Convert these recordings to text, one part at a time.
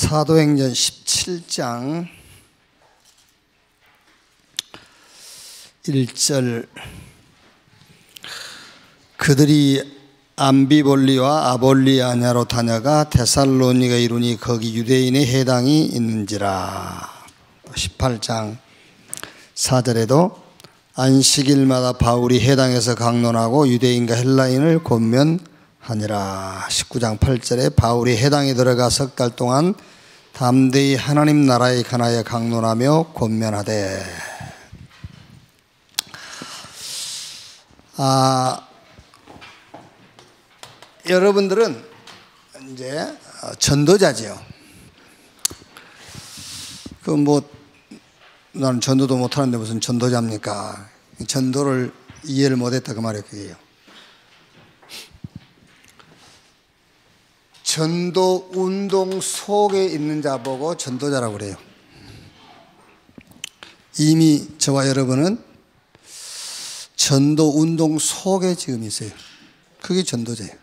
사도행전 17장 1절 그들이 암비볼리와 아볼리아냐로 다녀가 데살로니가에 이르니 거기 유대인의 회당이 있는지라. 18장 4절에도 안식일마다 바울이 회당에서 강론하고 유대인과 헬라인을 권면하니라. 19장 8절에 바울이 회당에 들어가 석 달 동안 담대히 하나님 나라에 관하여 강론하며 권면하되. 여러분들은 이제 전도자지요. 나는 전도도 못하는데 무슨 전도자입니까? 전도를 이해를 못했다 그 말이에요. 그게요. 전도 운동 속에 있는 자 보고 전도자라고 그래요. 이미 저와 여러분은 전도 운동 속에 지금 있어요. 그게 전도자예요.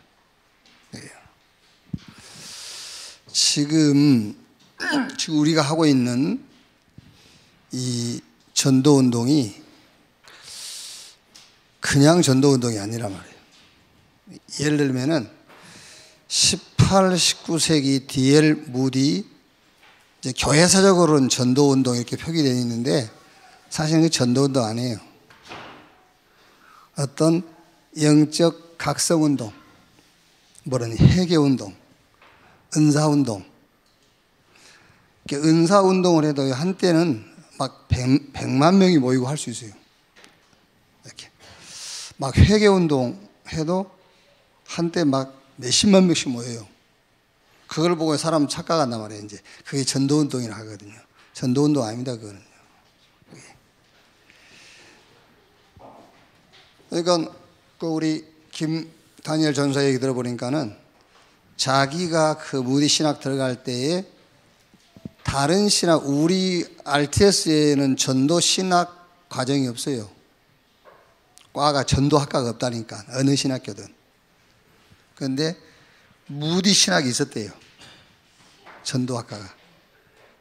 지금 우리가 하고 있는 이 전도 운동이 그냥 전도 운동이 아니란 말이에요. 예를 들면은 18, 19세기 D.L. 무디 이제 교회사적으로는 전도 운동 이렇게 표기되어 있는데 사실은 그 전도 운동 아니에요. 어떤 영적 각성 운동, 회개 운동, 은사 운동. 은사 운동을 해도 한때는 막 100만 명이 모이고 할 수 있어요. 이렇게 막 회개 운동 해도 한때 막 몇십만 명씩 모여요. 그걸 보고 사람 착각한단 말이에요. 이제 그게 전도 운동이라 하거든요. 전도 운동 아닙니다. 그거는요. 그러니까 우리 다니엘 전사 얘기 들어보니까는 자기가 그 무디 신학 들어갈 때에 다른 신학, 우리 RTS에는 전도 신학 과정이 없어요. 과가 전도학과가 없다니까, 어느 신학교든. 그런데 무디 신학이 있었대요. 전도학과가.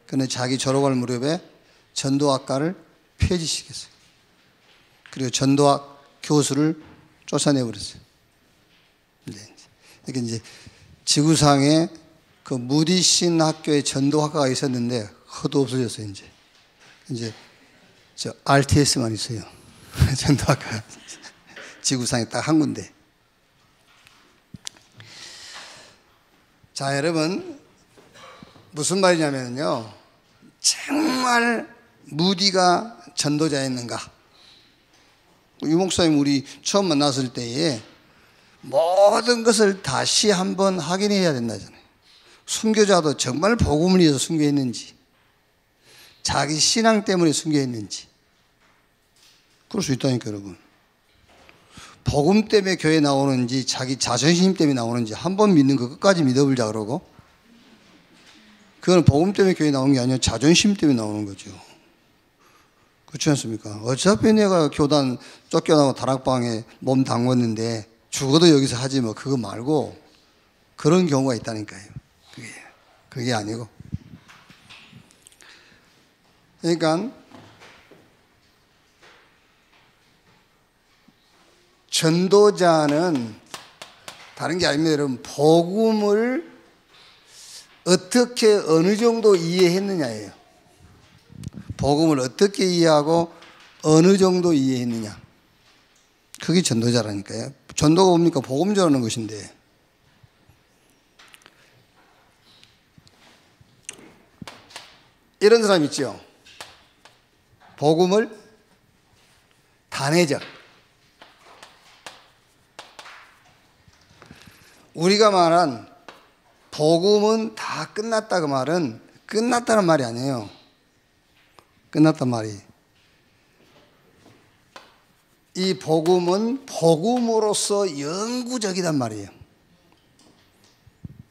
그런데 자기 졸업할 무렵에 전도학과를 폐지시켰어요. 그리고 전도학 교수를 쫓아내버렸어요. 이게 이제 지구상에 그 무디 신학교에 전도학과가 있었는데 허도 없어졌어요. 이제 저 RTS만 있어요. 전도학과 지구상에 딱 한 군데. 자, 여러분 무슨 말이냐면요, 정말 무디가 전도자였는가? 유 목사님 우리 처음 만났을 때에 모든 것을 다시 한번 확인해야 된다잖아요. 순교자도 정말 복음을 위해서 순교했는지, 자기 신앙 때문에 순교했는지. 그럴 수 있다니까 여러분. 복음 때문에 교회 나오는지 자기 자존심 때문에 나오는지 한번 믿는 거 끝까지 믿어보자 그러고, 그건 복음 때문에 교회 나오는 게 아니라 자존심 때문에 나오는 거죠. 그렇지 않습니까? 어차피 내가 교단 쫓겨나고 다락방에 몸 담궜는데 죽어도 여기서 하지 뭐, 그거 말고. 그런 경우가 있다니까요. 그게 아니고. 그러니까 전도자는 다른 게 아닙니다. 여러분, 복음을 어떻게 어느 정도 이해했느냐예요. 복음을 어떻게 이해하고 어느 정도 이해했느냐. 그게 전도자라니까요. 전도가 뭡니까? 복음 전하는 것인데. 이런 사람 있죠. 복음을 단회적. 우리가 말한 복음은 다 끝났다 그 말은 끝났다는 말이 아니에요. 끝났단 말이. 이 복음은 복음으로서 영구적이단 말이에요.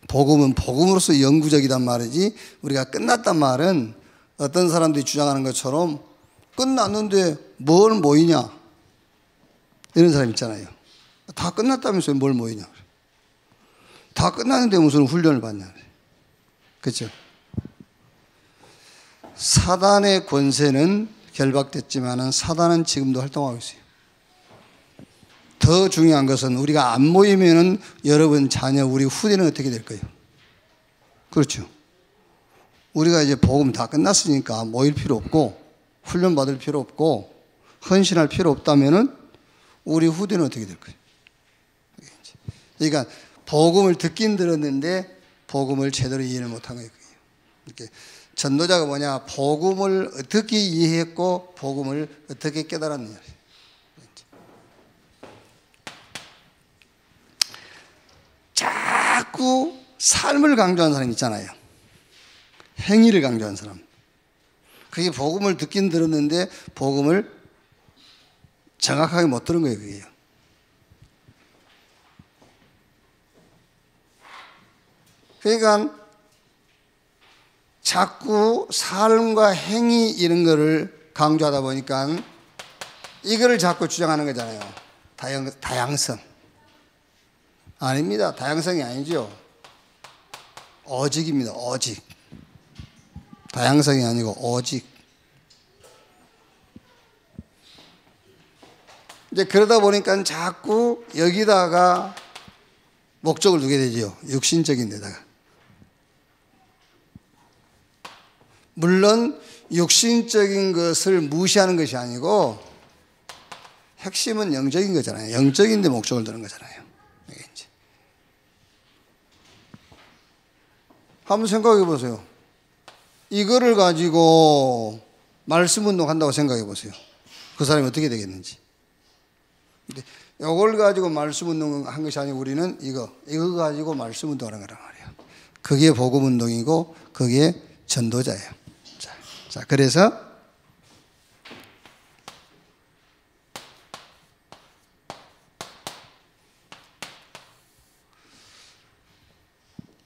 복음은 복음으로서 영구적이단 말이지, 우리가 끝났단 말은 어떤 사람들이 주장하는 것처럼 끝났는데 뭘 모이냐, 이런 사람 있잖아요. 다 끝났다면서요 뭘 모이냐. 다 끝났는데 무슨 훈련을 받냐. 그렇죠? 사단의 권세는 결박됐지만은 사단은 지금도 활동하고 있어요. 더 중요한 것은 우리가 안 모이면은 여러분 자녀 우리 후대는 어떻게 될 거예요? 그렇죠. 우리가 이제 복음 다 끝났으니까 모일 필요 없고 훈련 받을 필요 없고 헌신할 필요 없다면은 우리 후대는 어떻게 될 거예요? 그러니까 복음을 듣긴 들었는데 복음을 제대로 이해를 못한 거예요. 이렇게 전도자가 뭐냐? 복음을 어떻게 이해했고 복음을 어떻게 깨달았느냐. 자꾸 삶을 강조하는 사람 있잖아요. 행위를 강조하는 사람. 그게 복음을 듣긴 들었는데 복음을 정확하게 못 들은 거예요. 그게요. 그러니까 자꾸 삶과 행위 이런 거를 강조하다 보니까 이거를 자꾸 주장하는 거잖아요. 다양성. 아닙니다. 다양성이 아니죠. 오직입니다. 오직. 다양성이 아니고 오직. 이제 그러다 보니까 자꾸 여기다가 목적을 두게 되죠. 육신적인 데다가. 물론 육신적인 것을 무시하는 것이 아니고 핵심은 영적인 거잖아요. 영적인 데 목적을 두는 거잖아요. 이제. 한번 생각해 보세요. 이거를 가지고 말씀 운동한다고 생각해 보세요. 그 사람이 어떻게 되겠는지. 근데 이걸 가지고 말씀 운동한 것이 아니고 우리는 이거 가지고 말씀 운동하는 거란 말이에요. 그게 복음 운동이고 그게 전도자예요. 자, 그래서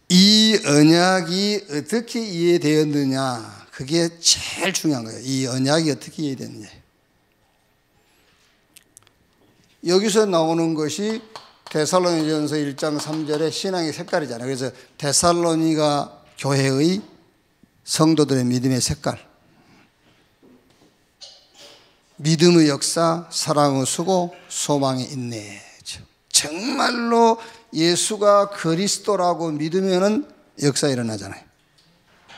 이 언약이 어떻게 이해되었느냐, 그게 제일 중요한 거예요. 이 언약이 어떻게 이해되느냐. 여기서 나오는 것이 데살로니가전서 1장 3절의 신앙의 색깔이잖아요. 그래서 데살로니가 교회의 성도들의 믿음의 색깔, 믿음의 역사, 사랑의 수고, 소망의 인내. 정말로 예수가 그리스도라고 믿으면은 역사 일어나잖아요.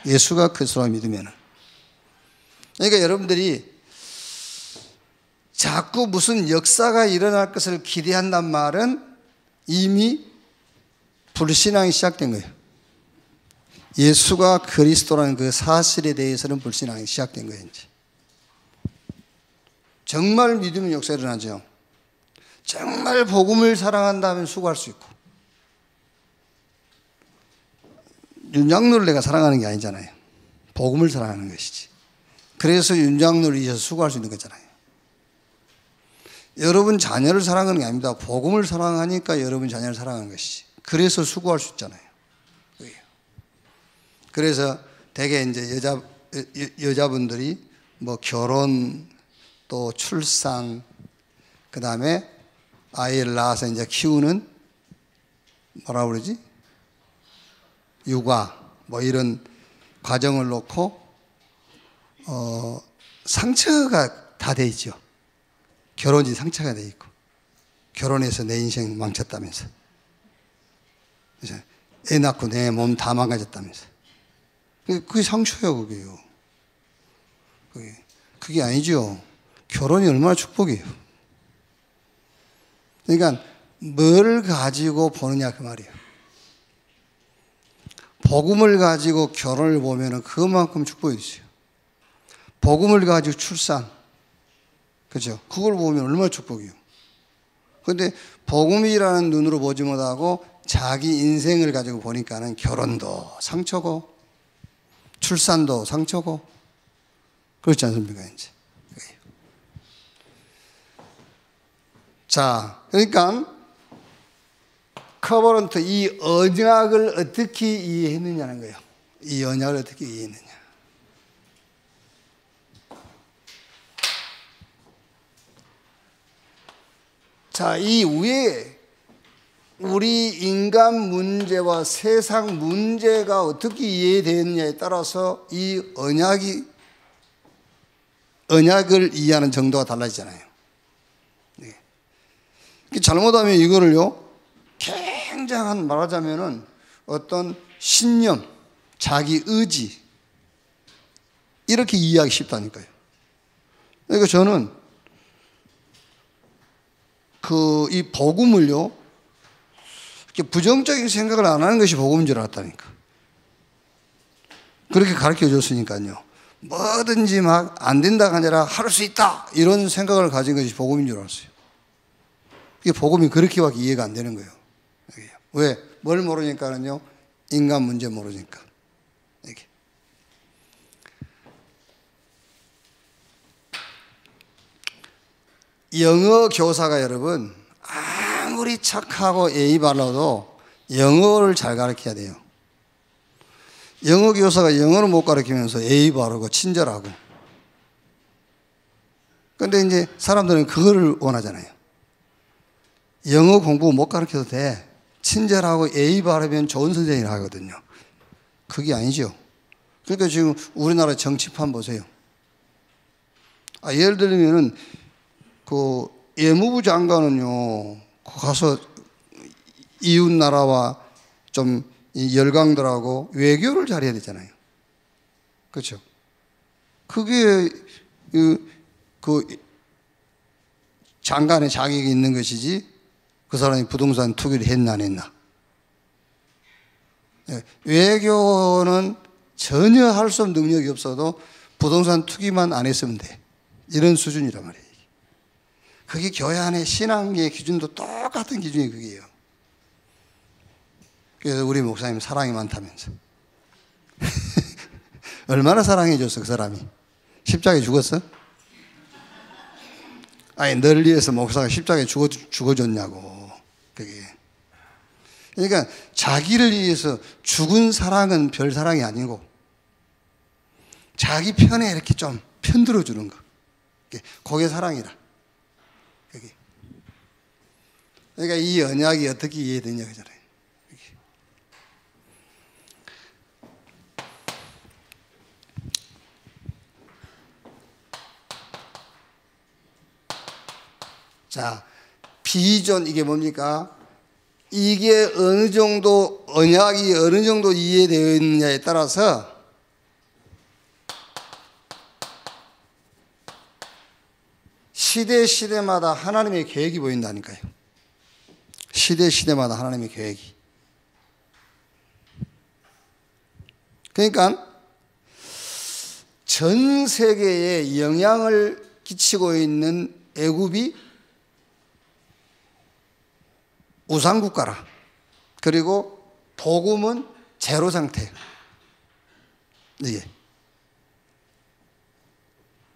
예수가 그리스도라고 믿으면은. 그러니까 여러분들이 자꾸 무슨 역사가 일어날 것을 기대한단 말은 이미 불신앙이 시작된 거예요. 예수가 그리스도라는 그 사실에 대해서는 불신앙이 시작된 거예요. 이제. 정말 믿으면 역사 일어나죠. 정말 복음을 사랑한다면 수고할 수 있고. 윤장로를 내가 사랑하는 게 아니잖아요. 복음을 사랑하는 것이지. 그래서 윤장로를 이어서 수고할 수 있는 거잖아요. 여러분 자녀를 사랑하는 게 아닙니다. 복음을 사랑하니까 여러분 자녀를 사랑하는 것이지. 그래서 수고할 수 있잖아요. 그래서 대개 이제 여자분들이 뭐 결혼 또 출산 그 다음에 아이를 낳아서 이제 키우는 뭐라 그러지? 육아 뭐 이런 과정을 놓고 상처가 다 돼 있죠. 결혼이 상처가 돼 있고 결혼해서 내 인생 망쳤다면서 애 낳고 내 몸 다 망가졌다면서 그게 상처예요. 그게 아니죠. 결혼이 얼마나 축복이에요. 그러니까 뭘 가지고 보느냐 그 말이에요. 복음을 가지고 결혼을 보면은 그만큼 축복이 있어요. 복음을 가지고 출산, 그죠? 그걸 보면 얼마나 축복이에요. 그런데 복음이라는 눈으로 보지 못하고 자기 인생을 가지고 보니까는 결혼도 상처고 출산도 상처고 그렇지 않습니까? 이제. 자, 그러니까 커버넌트 이 언약을 어떻게 이해했느냐는 거예요. 이 언약을 어떻게 이해했느냐. 자, 이 위에 우리 인간 문제와 세상 문제가 어떻게 이해되느냐에 따라서 이 언약이 언약을 이해하는 정도가 달라지잖아요. 네. 잘못하면 이거를요, 굉장한 말하자면은 어떤 신념, 자기 의지, 이렇게 이해하기 쉽다니까요. 그러니까 저는 이 복음을요, 이렇게 부정적인 생각을 안 하는 것이 복음인 줄 알았다니까. 그렇게 가르쳐 줬으니까요. 뭐든지 막 안 된다가 아니라 할 수 있다, 이런 생각을 가진 것이 복음인 줄 알았어요. 이게 복음이 그렇게밖에 이해가 안 되는 거예요. 왜? 뭘 모르니까는요, 인간 문제 모르니까. 이게. 영어 교사가 여러분 아무리 착하고 예의 바라도 영어를 잘 가르쳐야 돼요. 영어 교사가 영어를 못 가르치면서 예의 바르고 친절하고, 근데 이제 사람들은 그거를 원하잖아요. 영어 공부 못 가르쳐도 돼, 친절하고 예의 바르면 좋은 선생님을 하거든요. 그게 아니죠. 그러니까 지금 우리나라 정치판 보세요. 예를 들면은 그 예무부 장관은요, 가서 이웃 나라와 좀 열강들하고 외교를 잘해야 되잖아요. 그렇죠? 그게 그 장관의 자격이 있는 것이지, 그 사람이 부동산 투기를 했나 안 했나. 외교는 전혀 할 수 없는 능력이 없어도 부동산 투기만 안 했으면 돼, 이런 수준이란 말이에요. 그게 교회 안에 신앙의 기준도 똑같은 기준이 그게요. 그래서 우리 목사님 사랑이 많다면서. 얼마나 사랑해줬어 그 사람이. 십자가에 죽었어? 아니, 널 위해서 목사가 십자가에 죽어줬냐고. 그게. 그러니까 자기를 위해서 죽은 사랑은 별 사랑이 아니고, 자기 편에 이렇게 좀 편들어 주는 거, 그게 사랑이라. 그게. 그러니까 이 언약이 어떻게 이해되냐 그잖아요. 자, 비전, 이게 뭡니까? 이게 어느 정도, 언약이 어느 정도 이해되어 있느냐에 따라서 시대마다 하나님의 계획이 보인다니까요. 시대마다 하나님의 계획이. 그러니까 전 세계에 영향을 끼치고 있는 애굽이 우상국가라. 그리고 복음은 제로 상태. 이게.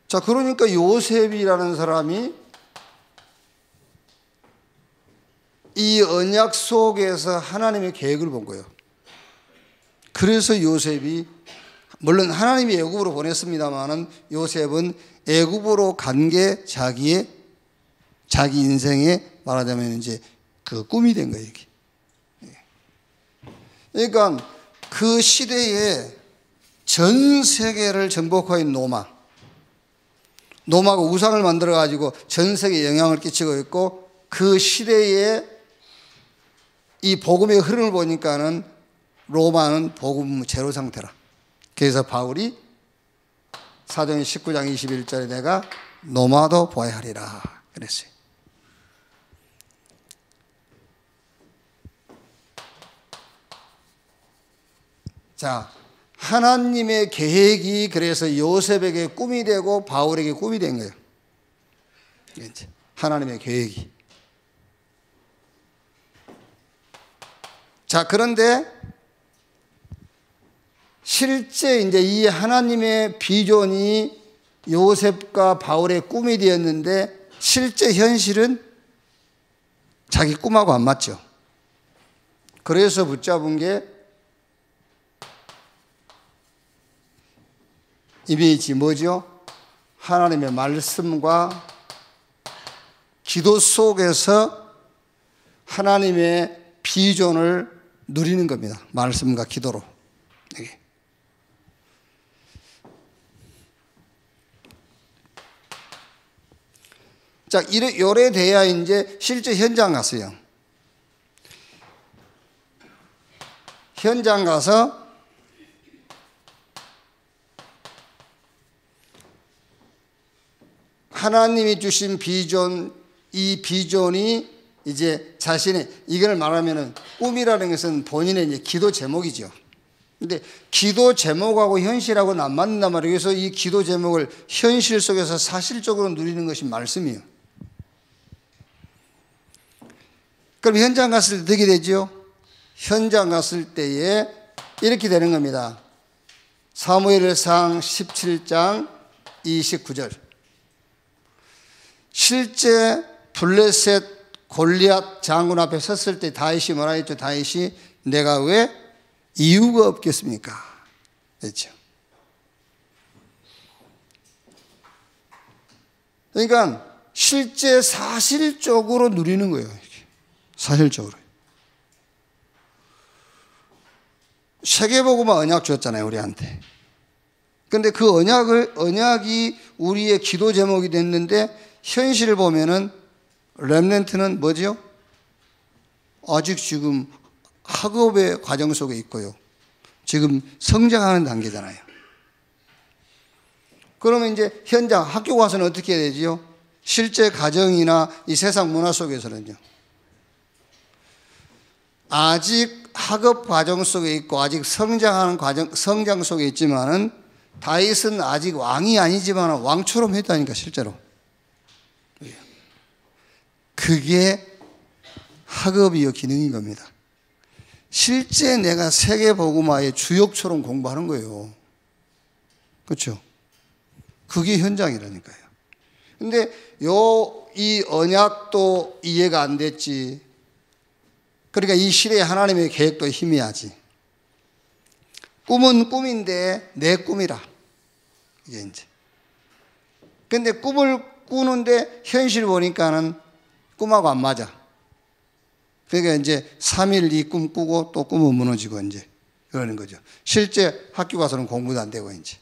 자, 그러니까 요셉이라는 사람이 이 언약 속에서 하나님의 계획을 본 거예요. 그래서 요셉이, 물론 하나님이 애굽으로 보냈습니다만은 요셉은 애굽으로 간 게 자기 인생의 말하자면 이제 그 꿈이 된 거예요, 이게. 그러니까 그 시대에 전 세계를 정복하고 있는 노마가 우상을 만들어 가지고 전 세계에 영향을 끼치고 있고, 그 시대에 이 복음의 흐름을 보니까는 로마는 복음 제로 상태라. 그래서 바울이 사도행 19장 21절에 내가 노마도 보아야 하리라 그랬어요. 자, 하나님의 계획이 그래서 요셉에게 꿈이 되고 바울에게 꿈이 된 거예요. 하나님의 계획이. 자, 그런데 실제 이제 이 하나님의 비전이 요셉과 바울의 꿈이 되었는데, 실제 현실은 자기 꿈하고 안 맞죠. 그래서 붙잡은 게 이미지 뭐죠? 하나님의 말씀과 기도 속에서 하나님의 비전을 누리는 겁니다. 말씀과 기도로. 자, 요래 돼야 이제 실제 현장 갔어요. 현장 가서 하나님이 주신 비전, 이 비전이 이제 자신의, 이걸 말하면은 꿈이라는 것은 본인의 이제 기도 제목이죠. 근데 기도 제목하고 현실하고는 안 맞는단 말이에요. 그래서 이 기도 제목을 현실 속에서 사실적으로 누리는 것이 말씀이에요. 그럼 현장 갔을 때 어떻게 되죠? 현장 갔을 때에 이렇게 되는 겁니다. 사무엘상 17장 29절. 실제 블레셋 골리앗 장군 앞에 섰을 때 다윗이 뭐라 했죠? 다윗이 내가 왜 이유가 없겠습니까? 그렇죠. 그러니까 실제 사실적으로 누리는 거예요. 사실적으로. 세계복음화 언약 줬잖아요, 우리한테. 근데 그 언약이 우리의 기도 제목이 됐는데 현실을 보면은 렘넌트는 뭐죠? 아직 지금 학업의 과정 속에 있고요. 지금 성장하는 단계잖아요. 그러면 이제 현장 학교 가서는 어떻게 해야 되지요? 실제 가정이나 이 세상 문화 속에서는요. 아직 학업 과정 속에 있고 아직 성장하는 과정, 성장 속에 있지만은 다윗은 아직 왕이 아니지만 왕처럼 했다니까 실제로. 그게 학업이요 기능인 겁니다. 실제 내가 세계복음화의 주역처럼 공부하는 거예요. 그렇죠? 그게 현장이라니까요. 근데 이 언약도 이해가 안 됐지. 그러니까 이 시대에 하나님의 계획도 희미하지. 꿈은 꿈인데 내 꿈이라. 이게 이제. 근데 꿈을 꾸는데 현실 보니까는 꿈하고 안 맞아. 그러니까 이제 3일 이 꿈 꾸고 또 꿈은 무너지고 이제 그러는 거죠. 실제 학교 가서는 공부도 안 되고 이제.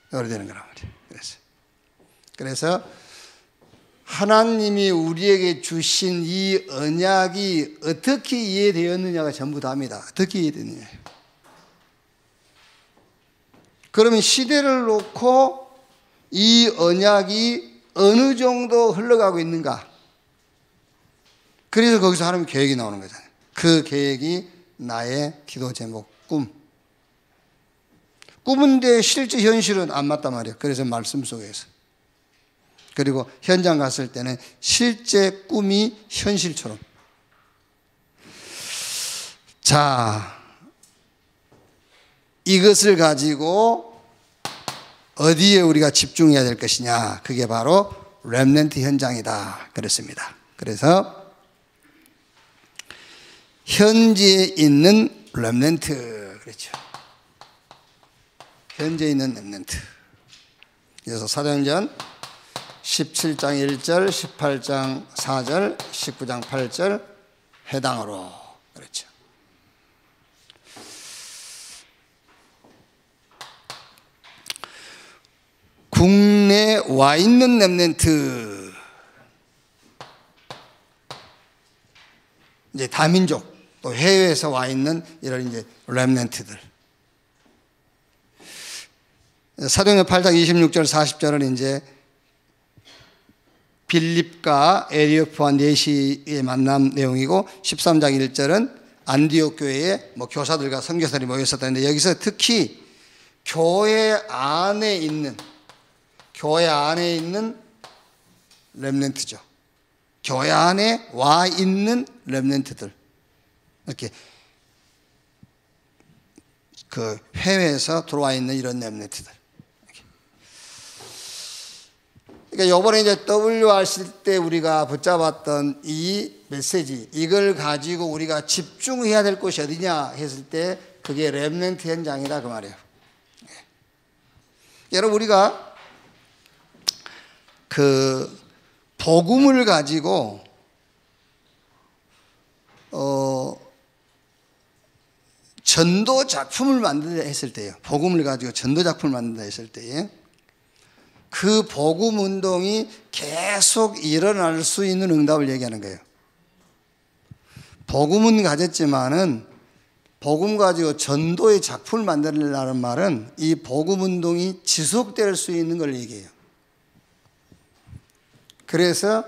그래 되는 거란 말이에요. 그래서 하나님이 우리에게 주신 이 언약이 어떻게 이해되었느냐가 전부 다입니다. 어떻게 이해되느냐. 그러면 시대를 놓고 이 언약이 어느 정도 흘러가고 있는가. 그래서 거기서 하나님 계획이 나오는 거잖아요. 그 계획이 나의 기도 제목, 꿈. 꿈인데 실제 현실은 안 맞단 말이에요. 그래서 말씀 속에서. 그리고 현장 갔을 때는 실제 꿈이 현실처럼. 자, 이것을 가지고 어디에 우리가 집중해야 될 것이냐. 그게 바로 렘넌트 현장이다. 그랬습니다. 그래서 현지에 있는 렘넌트. 그렇죠. 현지에 있는 렘넌트. 그래서 사도행전 17장 1절, 18장 4절, 19장 8절 해당으로. 그렇죠. 국내에 와 있는 렘넌트. 이제 다민족, 또 해외에서 와 있는 이런 이제 렘넌트들. 사도행전 8장 26절 40절은 이제 빌립과 에리오프와 네시의 만남 내용이고 13장 1절은 안디옥 교회에 뭐 교사들과 선교사들이 모였었다는데 여기서 특히 교회 안에 있는 렘넌트죠. 교회 안에 와 있는 렘넌트들. 이렇게 그 해외에서 들어와 있는 이런 렘넌트들. 그러니까 이번에 이제 WRC 때 우리가 붙잡았던 이 메시지, 이걸 가지고 우리가 집중해야 될 곳이 어디냐 했을 때 그게 렘넌트 현장이다 그 말이에요. 여러분 우리가 그 복음을 가지고 전도 작품을 만든다 했을 때요. 복음을 가지고 전도 작품을 만든다 했을 때에 그 복음 운동이 계속 일어날 수 있는 응답을 얘기하는 거예요. 복음은 가졌지만은 복음 가지고 전도의 작품을 만들라는 말은 이 복음 운동이 지속될 수 있는 걸 얘기해요. 그래서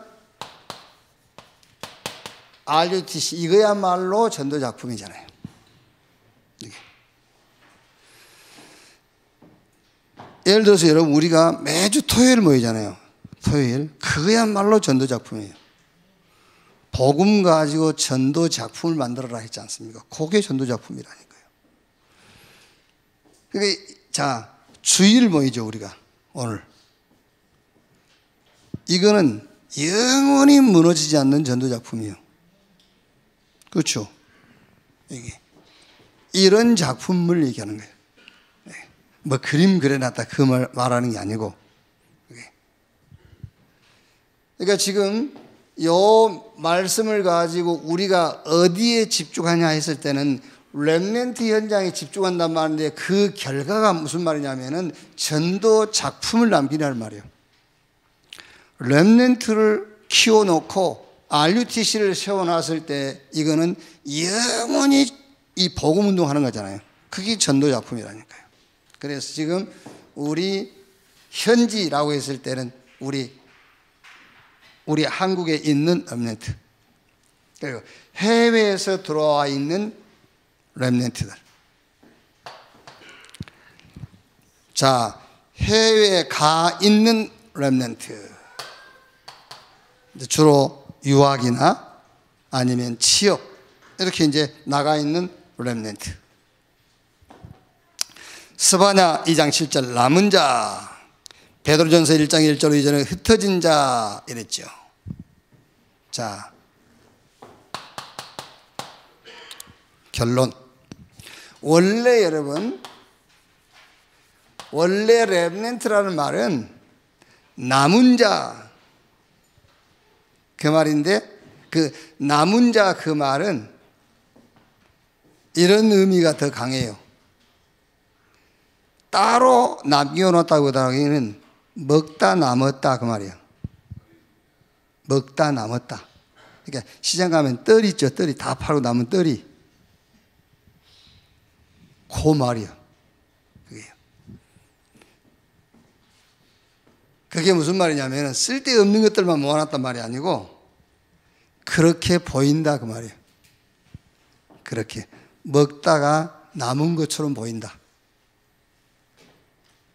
RUTC 이거야말로 전도 작품이잖아요. 예를 들어서 여러분 우리가 매주 토요일 모이잖아요. 토요일. 그거야말로 전도 작품이에요. 복음 가지고 전도 작품을 만들어라 했지 않습니까? 그게 전도 작품이라니까요. 그러니까 자, 주일 모이죠 우리가 오늘. 이거는 영원히 무너지지 않는 전도 작품이에요. 그렇죠? 이게 이런 작품을 얘기하는 거예요. 뭐 그림 그려놨다 그 말하는 게 아니고. 그러니까 지금 요 말씀을 가지고 우리가 어디에 집중하냐 했을 때는 렘넌트 현장에 집중한단 말인데 그 결과가 무슨 말이냐면은 전도 작품을 남기라는 말이에요. 렘넌트를 키워놓고 RUTC를 세워놨을 때 이거는 영원히 이 복음 운동하는 거잖아요. 그게 전도 작품이라니까요. 그래서 지금 우리 현지라고 했을 때는 우리 한국에 있는 렘넌트, 그리고 해외에서 들어와 있는 렘넌트들. 자, 해외에 가 있는 렘넌트, 주로 유학이나 아니면 취업 이렇게 이제 나가 있는 렘넌트. 스바냐 2장 7절 남은 자, 베드로전서 1장 1절 이전에 흩어진 자 이랬죠. 자, 결론. 원래 여러분, 원래 렘넌트라는 말은 남은 자 그 말인데, 그 남은 자 그 말은 이런 의미가 더 강해요. 따로 남겨놓았다고 하기에는 먹다 남았다 그 말이에요. 먹다 남았다. 그러니까 시장 가면 떨이 있죠. 떨이 다 팔고 남은 떨이. 그 말이에요. 그게 무슨 말이냐면 쓸데없는 것들만 모아놨단 말이 아니고 그렇게 보인다 그 말이에요. 그렇게 먹다가 남은 것처럼 보인다.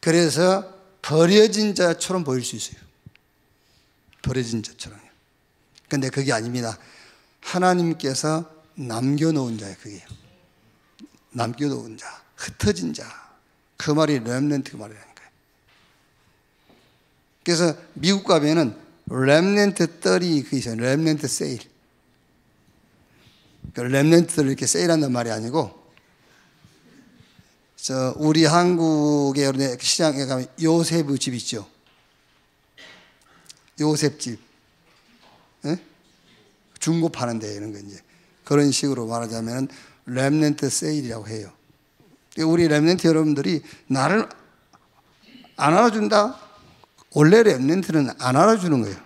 그래서 버려진 자처럼 보일 수 있어요. 버려진 자처럼요. 근데 그게 아닙니다. 하나님께서 남겨놓은 자예요. 그게요. 남겨놓은 자, 흩어진 자. 그 말이 렘넌트 그 말이라니까요. 그래서 미국 가면은 렘넌트 30 그 있어요. 렘넌트 세일. 그 렘넌트를 이렇게 세일한단 말이 아니고, 우리 한국의 시장에 가면 요셉의 집 있죠. 요셉집. 예? 중고 파는데 이런 거 이제. 그런 식으로 말하자면 렘넌트 세일이라고 해요. 우리 렘넌트 여러분들이 나를 안 알아준다? 원래 렘넌트는 안 알아주는 거예요.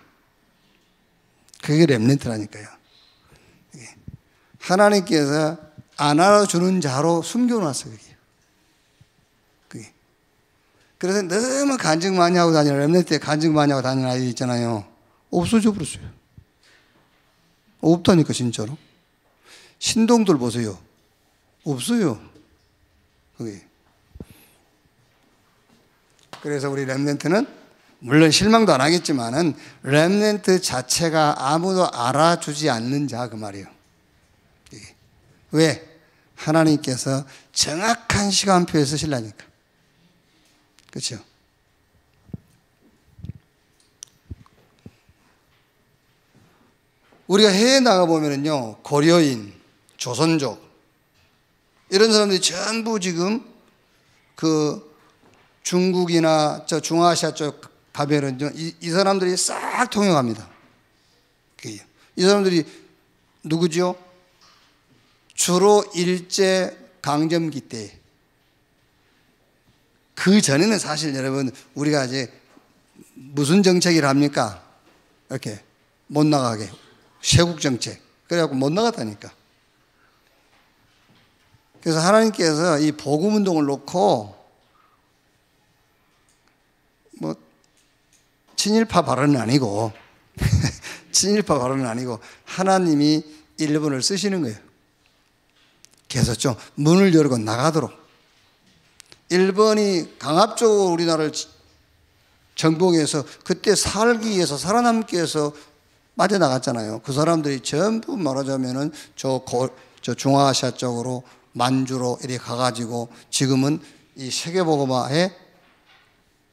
그게 렘넌트라니까요. 하나님께서 안 알아주는 자로 숨겨놨어요. 그게. 그래서 너무 간증 많이 하고 다니는, 렘넌트에 간증 많이 하고 다니는 아이들 있잖아요. 없어져 버렸어요. 없다니까 진짜로. 신동들 보세요. 없어요. 그게. 그래서 우리 렘넌트는 물론 실망도 안 하겠지만은 렘넌트 자체가 아무도 알아주지 않는 자 그 말이에요. 왜? 하나님께서 정확한 시간표에 쓰시려니까. 그렇죠? 우리가 해외 나가보면요, 고려인, 조선족 이런 사람들이 전부 지금 그 중국이나 저 중아시아 쪽 가면은 이 사람들이 싹 통역합니다. 이 사람들이 누구죠? 주로 일제 강점기 때. 그 전에는 사실 여러분 우리가 이제 무슨 정책을 합니까? 이렇게 못 나가게 쇄국 정책. 그래갖고 못 나갔다니까. 그래서 하나님께서 이 복음 운동을 놓고 뭐 친일파 발언은 아니고 친일파 발언은 아니고 하나님이 일본을 쓰시는 거예요. 그래서 좀 문을 열고 나가도록. 일본이 강압적으로 우리나라를 정복해서 그때 살기 위해서 살아남기 위해서 빠져나갔잖아요. 그 사람들이 전부 말하자면은 저 중앙아시아 쪽으로 만주로 이렇게 가가지고 지금은 이 세계복음화에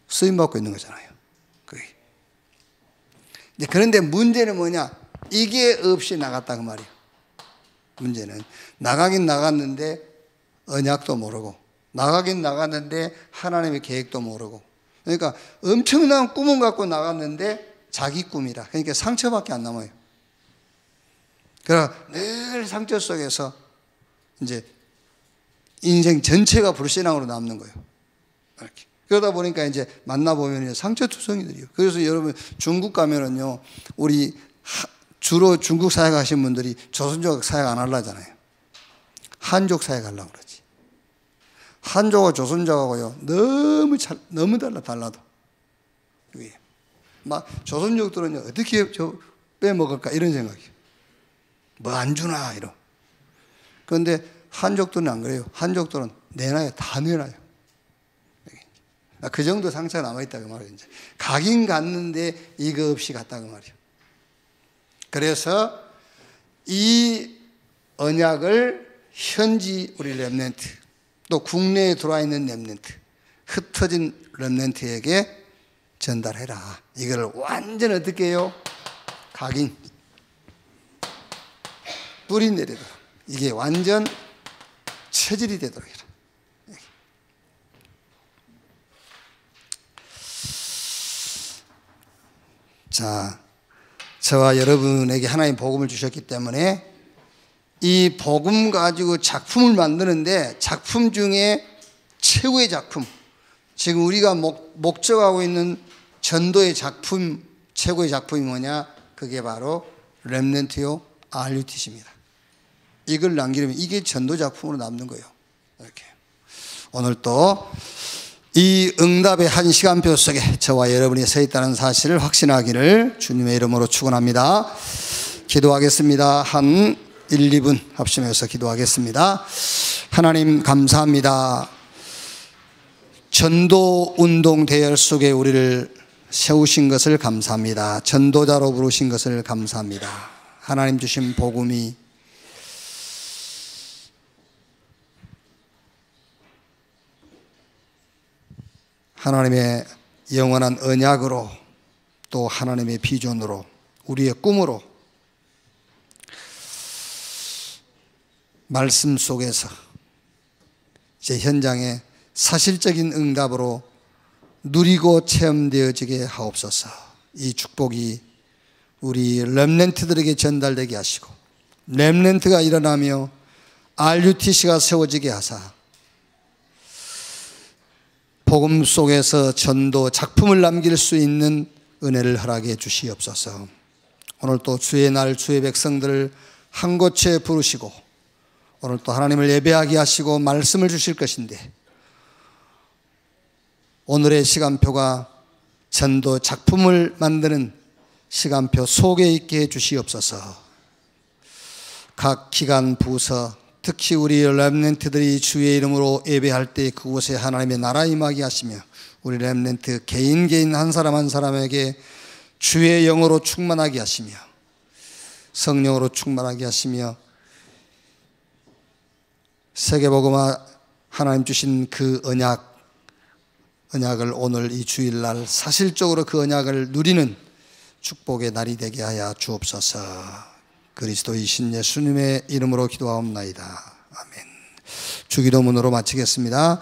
쓰임받고 있는 거잖아요. 그런데 문제는 뭐냐? 이게 없이 나갔다 그 말이에요. 문제는 나가긴 나갔는데 언약도 모르고 나가긴 나갔는데 하나님의 계획도 모르고 그러니까 엄청난 꿈은 갖고 나갔는데 자기 꿈이라 그러니까 상처밖에 안 남아요. 그러나 늘 상처 속에서 이제 인생 전체가 불신앙으로 남는 거예요. 이렇게. 그러다 보니까 이제 만나보면 상처투성이들이요. 그래서 여러분 중국 가면은요, 우리 주로 중국 사역 하신 분들이 조선족 사역 안 하려잖아요. 한족 사역 하려고 그러지. 한족하고 조선족하고요, 너무 달라도. 막 조선족들은요, 어떻게 빼먹을까 이런 생각이에요. 뭐 안 주나 이런. 그런데 한족들은 안 그래요. 한족들은 내놔요. 다 내놔요. 그 정도 상처가 남아있다 그 말이에요. 이제 가긴 갔는데 이거 없이 갔다 그 말이에요. 그래서 이 언약을 현지 우리 렘넌트 또 국내에 들어와 있는 렘넌트 흩어진 렘넌트에게 전달해라. 이걸 완전 어떻게 해요? 각인 뿌리 내리도록 이게 완전 체질이 되도록 해라. 자, 저와 여러분에게 하나님 복음을 주셨기 때문에 이 복음 가지고 작품을 만드는데 작품 중에 최고의 작품, 지금 우리가 목적하고 있는 전도의 작품, 최고의 작품이 뭐냐? 그게 바로 렘넌트요 RUTC입니다. 이걸 남기려면 이게 전도 작품으로 남는 거예요. 이렇게. 오늘 또 이 응답의 한 시간표 속에 저와 여러분이 서 있다는 사실을 확신하기를 주님의 이름으로 축원합니다. 기도하겠습니다. 한 1, 2분 합심해서 기도하겠습니다. 하나님 감사합니다. 전도 운동 대열 속에 우리를 세우신 것을 감사합니다. 전도자로 부르신 것을 감사합니다. 하나님 주신 복음이 하나님의 영원한 언약으로 또 하나님의 비전으로 우리의 꿈으로 말씀 속에서 이제 현장에 사실적인 응답으로 누리고 체험되어지게 하옵소서. 이 축복이 우리 렘넌트들에게 전달되게 하시고 렘넌트가 일어나며 RUTC가 세워지게 하사 복음 속에서 전도 작품을 남길 수 있는 은혜를 허락해 주시옵소서. 오늘 또 주의 날 주의 백성들을 한 곳에 부르시고 오늘 또 하나님을 예배하게 하시고 말씀을 주실 것인데 오늘의 시간표가 전도 작품을 만드는 시간표 속에 있게 해 주시옵소서. 각 기관 부서 특히 우리 렘넌트들이 주의 이름으로 예배할 때 그곳에 하나님의 나라 임하게 하시며 우리 렘넌트 개인 한 사람 한 사람에게 주의 영으로 충만하게 하시며 성령으로 충만하게 하시며 세계복음화 하나님 주신 그 언약을 오늘 이 주일날 사실적으로 그 언약을 누리는 축복의 날이 되게 하여 주옵소서. 그리스도이신 예수님의 이름으로 기도하옵나이다. 아멘. 주기도문으로 마치겠습니다.